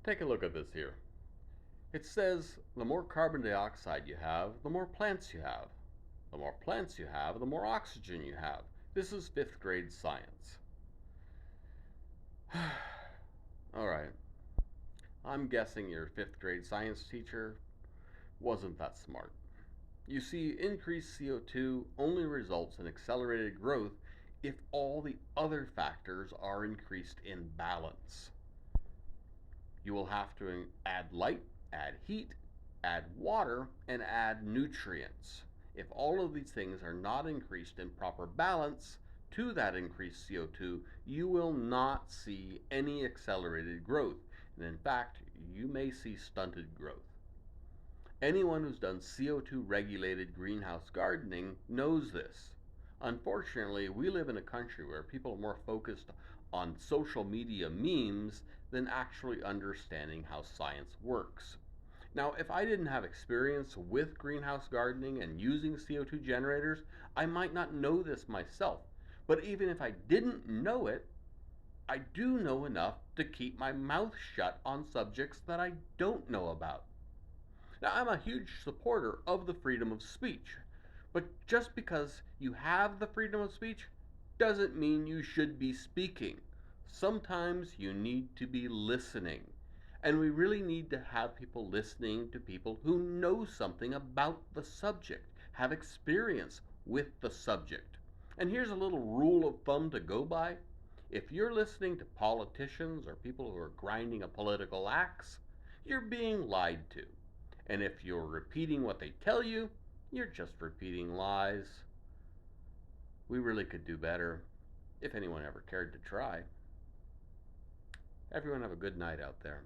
Take a look at this here. It says the more carbon dioxide you have, the more plants you have. The more plants you have, the more oxygen you have. This is fifth grade science. All right. I'm guessing your fifth grade science teacher wasn't that smart. You see, increased CO2 only results in accelerated growth if all the other factors are increased in balance. You will have to add light, add heat, add water, and add nutrients. If all of these things are not increased in proper balance to that increased CO2, you will not see any accelerated growth. And in fact, you may see stunted growth. Anyone who's done CO2 regulated greenhouse gardening knows this. Unfortunately, we live in a country where people are more focused on social media memes than actually understanding how science works. Now, if I didn't have experience with greenhouse gardening and using CO2 generators, I might not know this myself. But even if I didn't know it, I do know enough to keep my mouth shut on subjects that I don't know about. Now, I'm a huge supporter of the freedom of speech, but just because you have the freedom of speech doesn't mean you should be speaking. Sometimes you need to be listening. And we really need to have people listening to people who know something about the subject, have experience with the subject. And here's a little rule of thumb to go by. If you're listening to politicians or people who are grinding a political axe, you're being lied to. And if you're repeating what they tell you, you're just repeating lies. We really could do better if anyone ever cared to try. Everyone have a good night out there.